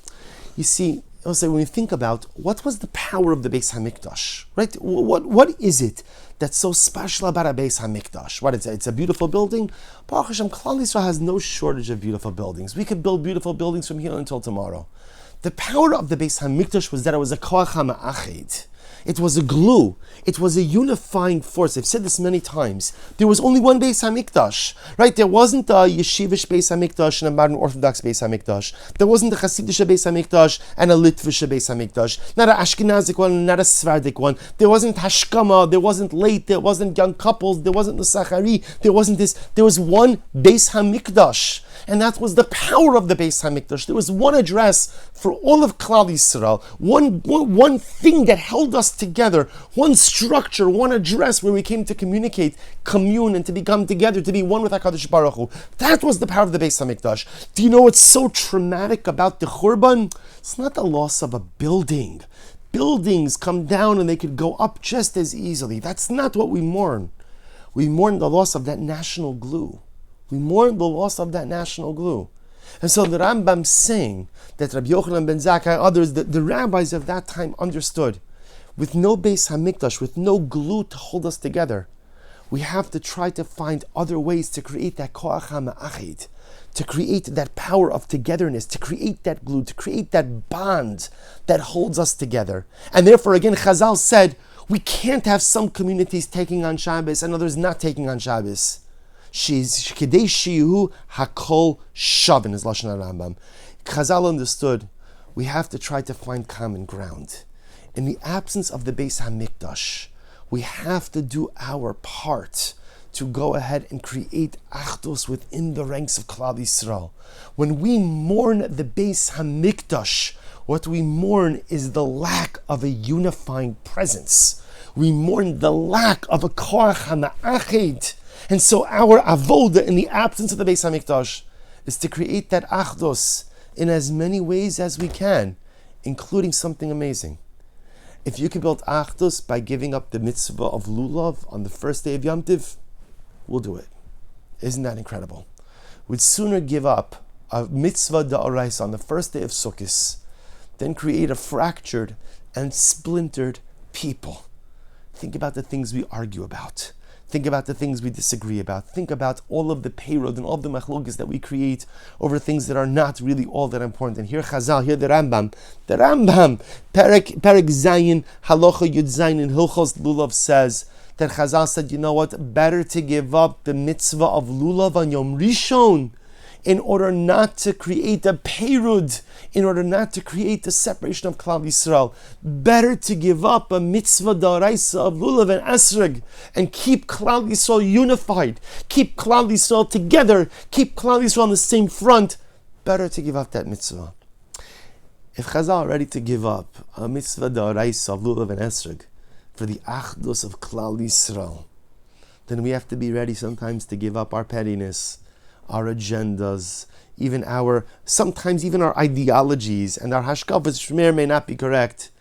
You see, also when we think about what was the power of the Beis Hamikdash, right? What is it that's so special about a Beis Hamikdash? What is it? It's a beautiful building. Baruch Hashem, Klal Yisrael has no shortage of beautiful buildings. We could build beautiful buildings from here until tomorrow. The power of the Beis Hamikdash was that it was a koach hama'achid. It was a glue. It was a unifying force. I've said this many times. There was only one Beis Hamikdash, right? There wasn't a Yeshivish Beis Hamikdash and a modern Orthodox Beis Hamikdash. There wasn't a Hasidish Beis Hamikdash and a Litvish Beis Hamikdash. Not an Ashkenazic one, not a Sephardic one. There wasn't Hashkama. There wasn't late. There wasn't young couples. There wasn't the Sachari. There wasn't this. There was one Beis Hamikdash. And that was the power of the Beis Hamikdash. There was one address for all of Klal Yisrael, one thing that held us together, one structure, one address where we came to communicate, commune, and to become together, to be one with HaKadosh Baruch Hu. That was the power of the Beis Hamikdash. Do you know what's so traumatic about the Churban? It's not the loss of a building. Buildings come down and they could go up just as easily. That's not what we mourn. We mourn the loss of that national glue. We mourn the loss of that national glue. And so the Rambam's saying that Rabbi Yochanan ben Zakkai and others, the rabbis of that time understood, with no Beis Hamikdash, with no glue to hold us together, we have to try to find other ways to create that koach hama'achid, to create that power of togetherness, to create that glue, to create that bond that holds us together. And therefore, again, Chazal said, we can't have some communities taking on Shabbos and others not taking on Shabbos. Kedei shihu hakol shavin is Lashon HaRambam. Chazal understood we have to try to find common ground. In the absence of the Beis Hamikdash, we have to do our part to go ahead and create achdus within the ranks of Klal Yisrael. When we mourn the Beis Hamikdash, what we mourn is the lack of a unifying presence. We mourn the lack of a koach hama'ached. And so our avoda in the absence of the Beis Hamikdash is to create that achdus in as many ways as we can, including something amazing. If you can build achdus by giving up the mitzvah of lulav on the first day of Yom Tiv, we'll do it. Isn't that incredible? We'd sooner give up a mitzvah da'oraisa on the first day of Sukkot than create a fractured and splintered people. Think about the things we argue about. Think about the things we disagree about. Think about all of the peyrod and all of the machlokes that we create over things that are not really all that important. And here Chazal, here the Rambam, Perek Zayin, Halacha Yud Zayin in Hilchos Lulav says that Chazal said, you know what, better to give up the mitzvah of Lulav on Yom Rishon in order not to create a peyrud, in order not to create the separation of Klal Yisrael. Better to give up a mitzvah da'oraisa of lulav and esrog and keep Klal Yisrael unified, keep Klal Yisrael together, keep Klal Yisrael on the same front. Better to give up that mitzvah. If Chazal are ready to give up a mitzvah da'oraisa of lulav and esrog for the achdus of Klal Yisrael, then we have to be ready sometimes to give up our pettiness, our agendas, sometimes even our ideologies and our hashkafas, which may or may not be correct,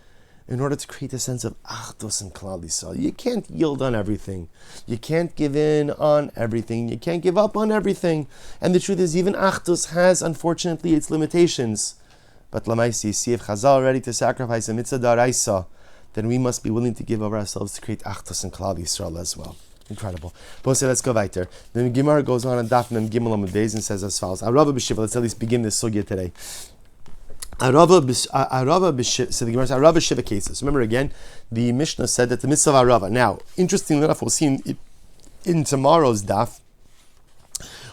in order to create a sense of achdus and Klal Yisrael. You can't yield on everything. You can't give in on everything. You can't give up on everything. And the truth is, even achdus has, unfortunately, its limitations. But lamaisi, see, if Chazal are ready to sacrifice a mitzvah da'oraisa, then we must be willing to give of ourselves to create achdus and Klal Yisrael as well. Incredible. But let's go weiter. Then Gemara goes on Daf Mem Gimel Amud Beis and says as follows. Arava b'shiva. Let's at least begin this sugya today. Arava b'shiva. So the Gemara says Arava b'shiva cases. Remember again, the Mishnah said that the mitzvah of Arava. Now, interestingly enough, we'll see in tomorrow's Daf.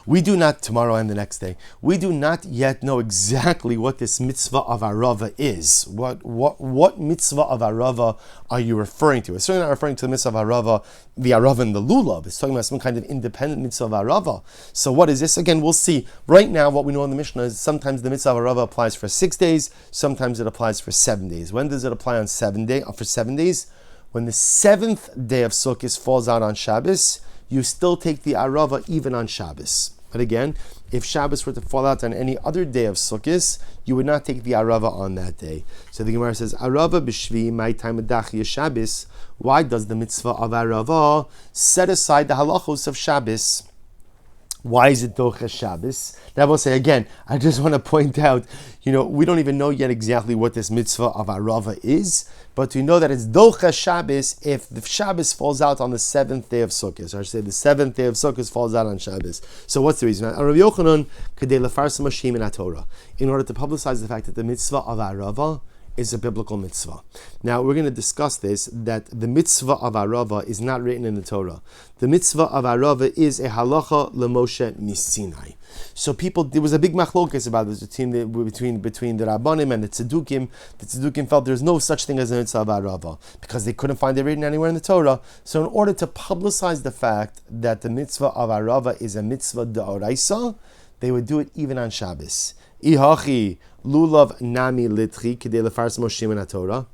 We do not, tomorrow and the next day, we do not yet know exactly what this mitzvah of Arava is. What mitzvah of Arava are you referring to? It's certainly not referring to the mitzvah of Arava, the Arava and the Lulav. It's talking about some kind of independent mitzvah of Arava. So what is this? Again, we'll see. Right now, what we know in the Mishnah is sometimes the mitzvah of Arava applies for 6 days, sometimes it applies for 7 days. When does it apply on 7 days? For 7 days? When the 7th day of Sukkot falls out on Shabbos, you still take the Arava even on Shabbos. But again, if Shabbos were to fall out on any other day of Sukkot, you would not take the Arava on that day. So the Gemara says, Arava b'shvi, my time of Dachya Shabbos. Why does the mitzvah of Arava set aside the halachos of Shabbos? Why is it Docha Shabbos? Now I will say again, I just want to point out, we don't even know yet exactly what this mitzvah of Arava is, but we know that it's Docha Shabbos if the Shabbos falls out on the 7th day of Sukkot. Or I should say the 7th day of Sukkot falls out on Shabbos. So what's the reason? Rav Yochanan, Kedei lefarsam Hashem in HaTorah. In order to publicize the fact that the mitzvah of Arava is a biblical mitzvah. Now we're going to discuss this, that the mitzvah of Arava is not written in the Torah. The mitzvah of Arava is a halacha leMoshe miSinai. So there was a big machlokas about this between the Rabbanim and the Tzedukim. The Tzedukim felt there's no such thing as a mitzvah of Arava because they couldn't find it written anywhere in the Torah. So in order to publicize the fact that the mitzvah of Arava is a mitzvah da'oraisa, they would do it even on Shabbos. Ihachi lulav nami litchi kedei lefarsam Moshe in HaTorah.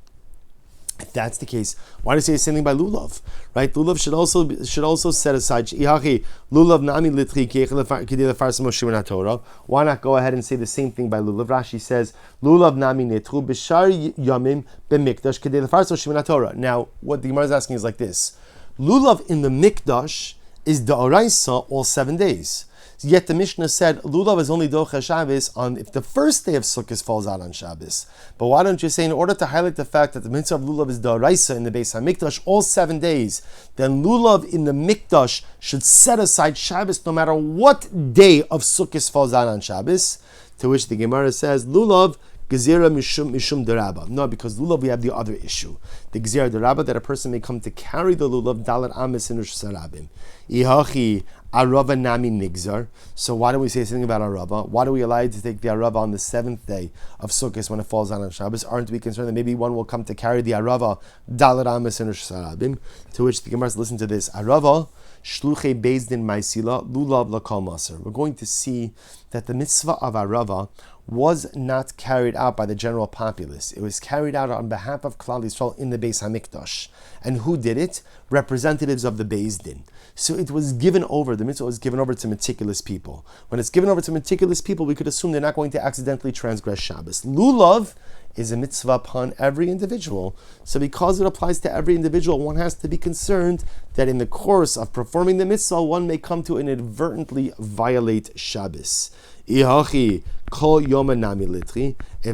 If that's the case, why do you say the same thing by lulav? Right? Lulav should also set aside ihachi lulav nami litchi kedei lefarsam Moshe in HaTorah. Why not go ahead and say the same thing by lulav? Rashi says lulav nami nitchu b'shar yamim b'mikdash kedei lefarsam Moshe in HaTorah. Now, what the Gemara is asking is like this: lulav in the mikdash is da'oraisa all 7 days. Yet the Mishnah said lulav is only docha Shabbos on if the first day of Sukkot falls out on Shabbos. But why don't you say, in order to highlight the fact that the mitzvah of lulav is da'oraisa in the Beis Hamikdash all 7 days, then lulav in the Mikdash should set aside Shabbos no matter what day of Sukkot falls out on Shabbos. To which the Gemara says lulav Gezira mishum derabba. No, because lulav we have the other issue. The gezira derabba, that a person may come to carry the lulav dalat amis in Rosh Hashanah. Ihachi arava nami nigzar. So why do we say something about arava? Why do we allow you to take the arava on the 7th day of Sukkot when it falls out on Shabbos? Aren't we concerned that maybe one will come to carry the arava dalat amis in Rosh Hashanah? To which the Gemara says, listen to this. Arava Shluchei Beis Din Maisila Lulav Lakal Maser. We're going to see that the mitzvah of Arava was not carried out by the general populace. It was carried out on behalf of Klal Yisrael in the Beis Hamikdash. And who did it? Representatives of the Beis Din. So it was given over, the mitzvah was given over to meticulous people. When it's given over to meticulous people, we could assume they're not going to accidentally transgress Shabbos. Lulav is a mitzvah upon every individual. So because it applies to every individual, one has to be concerned that in the course of performing the mitzvah, one may come to inadvertently violate Shabbos. If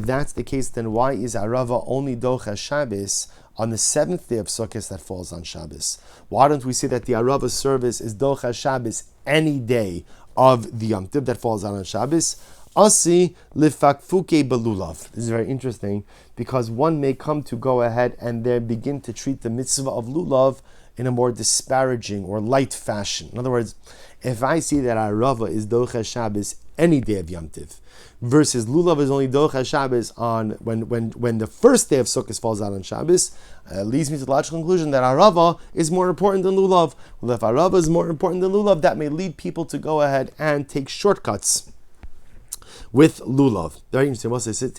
that's the case, then why is Arava only Docha Shabbos on the 7th day of Sukkot that falls on Shabbos? Why don't we say that the Arava service is Docha Shabbos any day of the Yom Tov that falls on Shabbos? Asi lifakfuke belulav. This is very interesting because one may come to go ahead and then begin to treat the mitzvah of lulav in a more disparaging or light fashion. In other words, if I see that Arava is Docha Shabbos any day of Yom Tov, versus Lulav is only Docha Shabbos on when the first day of Sukkot falls out on Shabbos, leads me to the logical conclusion that Arava is more important than Lulav. Well, if Arava is more important than Lulav, that may lead people to go ahead and take shortcuts with lulav. Very interesting.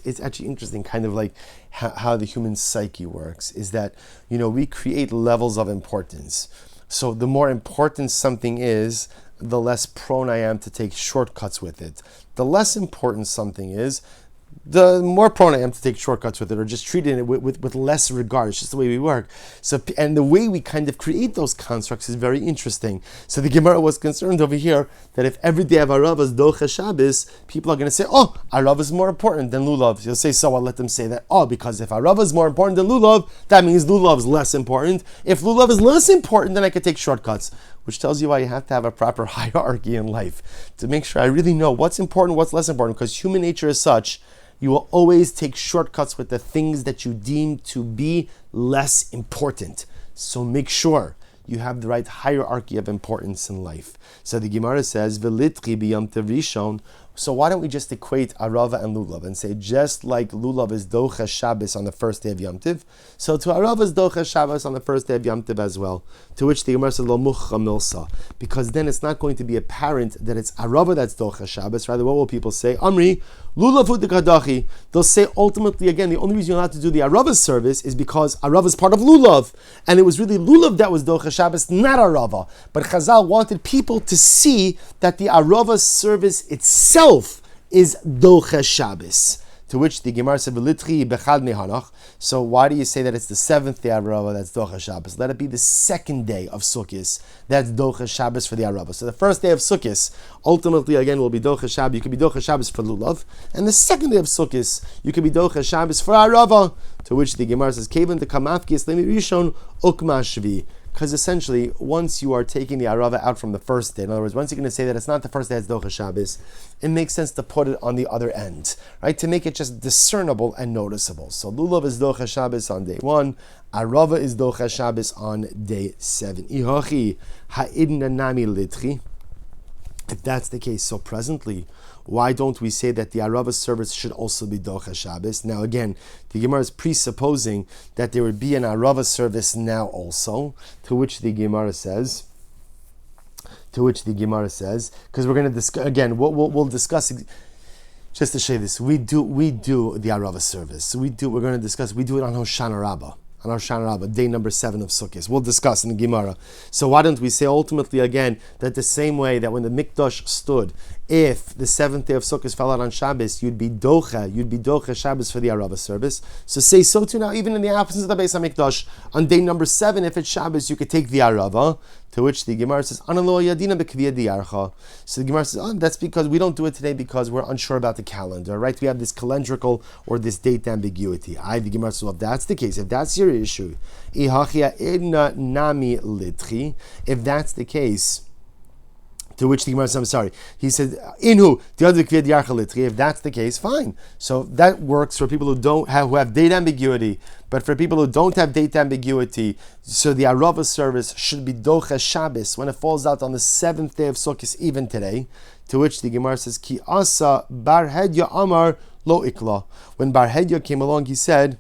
It's actually interesting, kind of like how the human psyche works, is that, we create levels of importance. So the more important something is, the less prone I am to take shortcuts with it. The less important something is, the more prone I am to take shortcuts with it, or just treating it with less regard. It's just the way we work. So, and the way we kind of create those constructs is very interesting. So the Gemara was concerned over here that if every day of Arava is Docha Shabbos, people are going to say, Arava is more important than Lulav. You'll say, so I'll let them say that, because if Arava is more important than Lulav, that means Lulav is less important. If Lulav is less important, then I can take shortcuts. Which tells you why you have to have a proper hierarchy in life to make sure I really know what's important, what's less important, because human nature is such, you will always take shortcuts with the things that you deem to be less important. So make sure you have the right hierarchy of importance in life. So the Gemara says, "Velitri b'yom tov rishon." So why don't we just equate Arava and Lulav and say, just like Lulav is Docha Shabbos on the first day of Yom Tov, so to Arava is Docha Shabbos on the first day of Yom Tov as well. To which the Gemara says, Lo mucha milsa, because then it's not going to be apparent that it's Arava that's Docha Shabbos. Rather, what will people say? Amri, Lulav Udikadachi. They'll say ultimately, again, the only reason you're allowed to do the Arava service is because Arava is part of Lulav. And it was really Lulav that was Docha Shabbos, not Arava. But Chazal wanted people to see that the Arava service itself is Docha Shabbos. To which the Gemara said, "V'litri bechad mehanach." So why do you say that it's the 7th day of Arava that's Docha Shabbos? Let it be the 2nd day of Sukkot that's Docha Shabbos for the Arava. So the first day of Sukkot ultimately again will be Docha Shabbos. You could be Docha Shabbos for Lulav, and the 2nd day of Sukkot you could be Docha Shabbos for Arava. To which the Gemara says, "Kevan the kamafkis lemi rishon ukma shvi." Because essentially, once you are taking the Arava out from the first day, in other words, once you're going to say that it's not the first day, it's Docha Shabbos, it makes sense to put it on the other end, right? To make it just discernible and noticeable. So Lulav is Docha Shabbos on day 1, Arava is Docha Shabbos on day 7. Ihochi ha'idna nami litchi. If that's the case, so presently, why don't we say that the Arava service should also be Docha Shabbos? Now again, the Gemara is presupposing that there would be an Arava service now also, to which the Gemara says, because we're going to discuss, again, we'll discuss, just to say this, we do the Arava service. We're going to discuss, we do it on Hoshana Rabbah. On our Hoshana Rabbah, day number 7 of Sukkot. We'll discuss in the Gemara. So why don't we say ultimately again that the same way that when the Mikdash stood, if the 7th day of Sukkot fell out on Shabbos, you'd be Docha Shabbos for the Arava service. So say so too now, even in the absence of the Beis HaMikdash, on day number 7, if it's Shabbos, you could take the Arava. To which the Gemara says, Analo Yadina B'Kviyah Diyarcha. So the Gemara says, that's because we don't do it today because we're unsure about the calendar, right? We have this calendrical or this date ambiguity. The Gemara says, well, if that's the case, if that's your issue, Nami Litchi, if that's the case, to which the Gemara says, I'm sorry, he said, Inhu, if that's the case, fine. So that works for people who have date ambiguity, but for people who don't have date ambiguity, so the Arava service should be Docha Shabbos when it falls out on the 7th day of Sukkot, even today. To which the Gemara says, Ki asa bar hedya amar lo ikla. When bar hedya came along, he said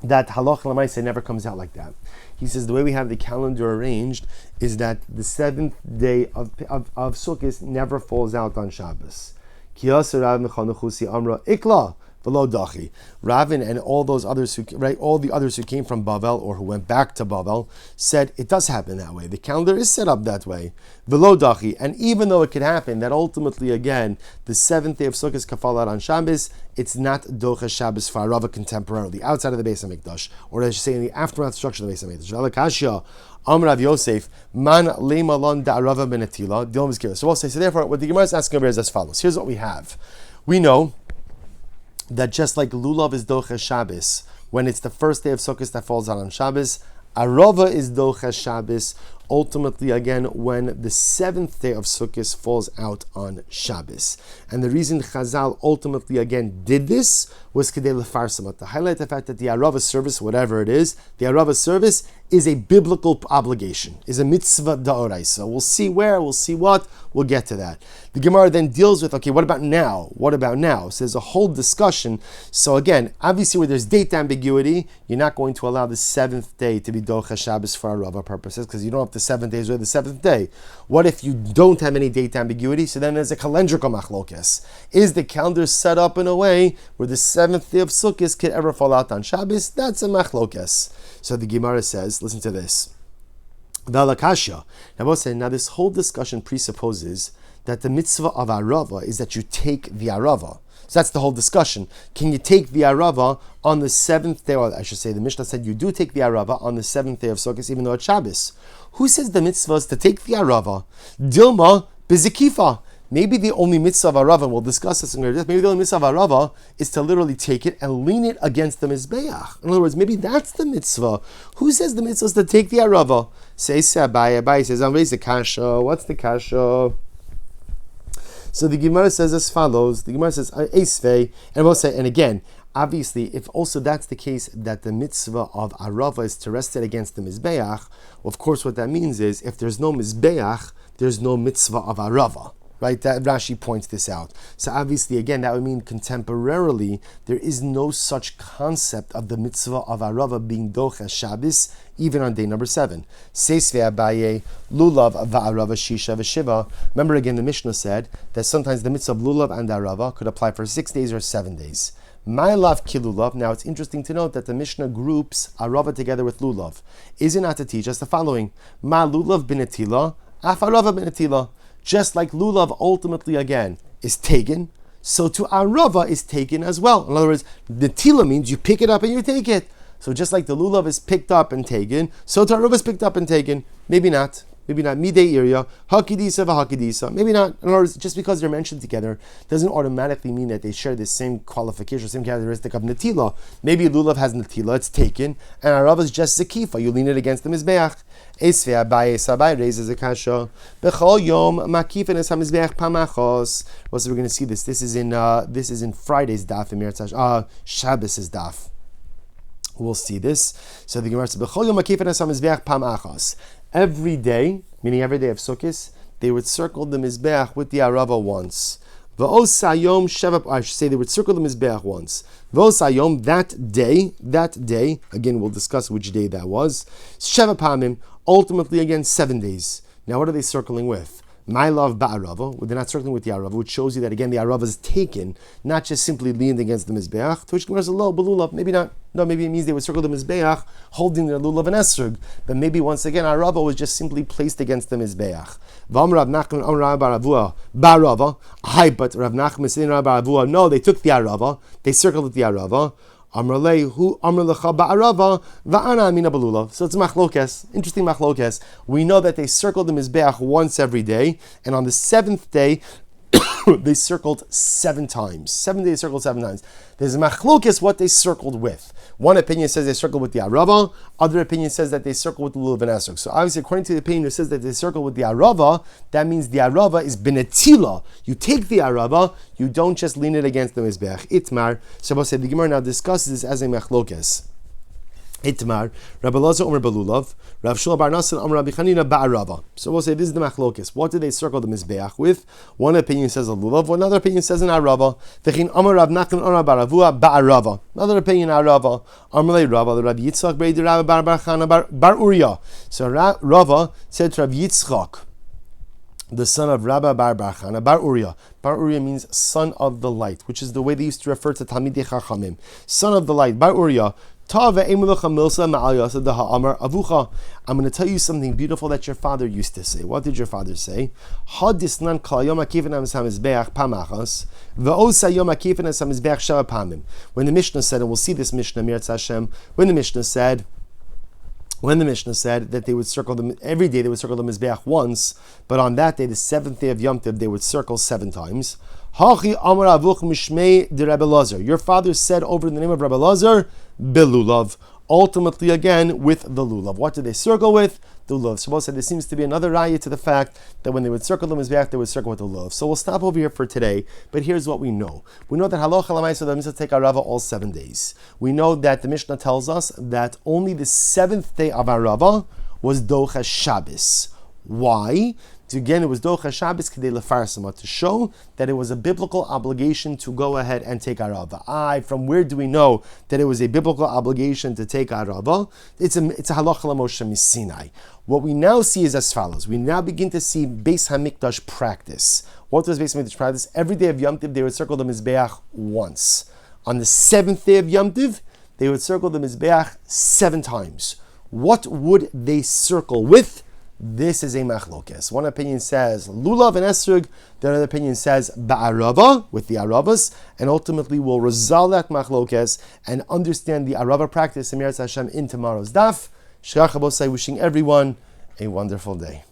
that halach l'maaseh never comes out like that. He says the way we have the calendar arranged is that the seventh day of Sukkot never falls out on Shabbos. Ravin and all those others all the others who came from Bavel or who went back to Bavel said it does happen that way. The calendar is set up that way. Velo dachi, and even though it could happen that ultimately again the seventh day of Sukkot can fall out on Shabbos, it's not docha Shabbos for Rava contemporarily outside of the Beis Hamikdash, or as you say in the aftermath structure of the Beis Hamikdash. Velakashia Amr Rav Yosef man leimalon da'arava benatila dilm is so we'll say so. Therefore, what the Gemara is asking over is as follows. Here's what we have. We know that just like Lulav is Docha Shabbos, when it's the first day of Sukkot that falls out on Shabbos, Arava is Docha Shabbos, ultimately again when the seventh day of Sukkot falls out on Shabbos. And the reason Chazal ultimately again did this was Kedei Lefarsamat, to highlight the fact that the Arava service, whatever it is, the Arava service is a biblical obligation, is a mitzvah da'oraisa. We'll see where, we'll see what, we'll get to that. The Gemara then deals with, okay, what about now? What about now? So there's a whole discussion. So again, obviously where there's date ambiguity, you're not going to allow the seventh day to be Docha Shabbos for Arava purposes, because you don't have the 7 days or the seventh day. What if you don't have any date ambiguity? So then there's a calendrical machlokes. Is the calendar set up in a way where the seventh day of Sukkot could ever fall out on Shabbos? That's a machlokes. So the Gemara says, listen to this. Now this whole discussion presupposes that the mitzvah of Arava is that you take the Arava. So that's the whole discussion. Can you take the Arava on the seventh day? Or I should say, the Mishnah said you do take the Arava on the seventh day of Sukkot, even though it's Shabbos. Who says the mitzvah is to take the Arava? Dilma bizikifa. Maybe the only mitzvah of Arava, and we'll discuss this in greater depth, maybe the only mitzvah of Arava is to literally take it and lean it against the Mizbeach. In other words, maybe that's the mitzvah. Who says the mitzvah is to take the Arava? Say Abaye. Abaye says, what's the kasha? What's the kasha? So the Gemara says as follows. The Gemara says, Eisvei, and we'll say, and again, obviously, if also that's the case that the mitzvah of Arava is to rest it against the Mizbeach, of course what that means is, if there's no Mizbeach, there's no mitzvah of Arava. Right, that Rashi points this out. So obviously, again, that would mean contemporarily there is no such concept of the mitzvah of Arava being Docha Shabbos, even on day number 7. Seisve Abaye Lulav va'Arava Shisha v'Shiva. Remember again, the Mishnah said that sometimes the mitzvah of Lulav and Arava could apply for 6 days or 7 days. My love kilulav. Now it's interesting to note that the Mishnah groups Arava together with Lulav. Is it not to teach us the following? Ma Lulav binatila, af Arava binatila. Just like Lulav ultimately again is taken, so to Arava is taken as well. In other words, the Tila means you pick it up and you take it. So just like the Lulav is picked up and taken, so to Arava is picked up and taken. Maybe not. Maybe not. Midei area, hakidisa v'hakidisa. Maybe not. In other words, just because they're mentioned together doesn't automatically mean that they share the same qualification, same characteristic of Natila. Maybe Lulav has Natila, it's taken, and Arava is just Zakifa. You lean it against the Mizbeach. Esvei Abaye Sabai raises a kasha. Bechol yom makifin es hamizbeach pamachos. Also, we're going to see this. This is in Friday's daf in Meretz Shabbos's daf. We'll see this. So the Gemara says, Bechol yom makifin es hamizbeach pamachos. Every day, meaning every day of Sukkot, they would circle the Mizbeach with the Arava once. V'osayom sheva, I should say they would circle the Mizbeach once. V'osayom, that day, again we'll discuss which day that was, sheva pamim, ultimately again 7 days. Now what are they circling with? My love ba'arava, they're not circling with the Arava, which shows you that again the Arava is taken, not just simply leaned against the Mizbeach. To which Gemara says, lo, b'lulav, maybe not. No, maybe it means they would circle the Mizbeach, holding their lulav and esrog. But maybe once again, Arava was just simply placed against the Mizbeach. V'am Rav Nachman Rav Baravua ba'arava. Hi, but Rav Nachman saying Rav Baravua, no, they took the Arava, they circled with the Arava. Amrlei hu amrlecha ba'arava va'ana amina balulav. So it's machlokes, interesting machlokes. We know that they circled the Mizbeach once every day, and on the 7th day, they circled 7 times. 7 days circled 7 times. There's a machlokes what they circled with. One opinion says they circled with the Arava. Other opinion says that they circled with the Lulav and Esrog. So obviously, according to the opinion who says that they circle with the Arava, that means the Arava is benetila. You take the Arava, you don't just lean it against the Mizbeach. Itmar. Shabbos said the Gemara now discusses this as a machlokes. Itmar, Rabbi Lazar Omer Belulav, Rav Shula Bar Nasan Omer Rabbi Chanina Ba'arava. So we'll say this is the machlokes. What did they circle the mizbeach with? One opinion says a lulav, another opinion says an arava. V'chin Omer Rav Nachman Omer Baravua Ba'arava. Another opinion arava. Omer Le Rava, the Rabbi Yitzchak Beidi Rabbi Bar Chana Bar Uriah. So Rava said to Rabbi Yitzchak, the son of Rabbi Bar Chana Bar Uriah. Bar Uriah means son of the light, which is the way they used to refer to Talmidei Chachamim. Son of the light, Bar Uriah. I'm going to tell you something beautiful that your father used to say. What did your father say? When the Mishnah said, and we'll see this Mishnah, when the Mishnah said that they would circle them every day, they would circle the Mizbeach once, but on that day, the seventh day of Yom Tov, they would circle 7 times. Your father said over the name of Rabbi Lazar, Belulav. Ultimately, again, with the lulav. What did they circle with? The lulav. Shabbos said there seems to be another raya to the fact that when they would circle the mizbeach, they would circle with the lulav. So we'll stop over here for today, but here's what we know. We know that halacha l'maisa the mitzvah take arava all 7 days. We know that the Mishnah tells us that only the 7th day of arava was docha Shabbos. Why? Again, it was Docha Shabbos Kedei Lefarsama, to show that it was a biblical obligation to go ahead and take Arava. From where do we know that it was a biblical obligation to take Arava? It's a halacha l'Moshe Sinai. What we now see is as follows. We now begin to see Beis Hamikdash practice. What does Beis Hamikdash practice? Every day of Yom Tov, they would circle the Mizbeach once. On the 7th day of Yom Tov, they would circle the Mizbeach 7 times. What would they circle with? This is a machlokes. One opinion says lulav and esrog, the other opinion says ba'arava, with the aravas, and ultimately we'll resolve that machlokes and understand the arava practice in tomorrow's daf. Shkach Bosai, wishing everyone a wonderful day.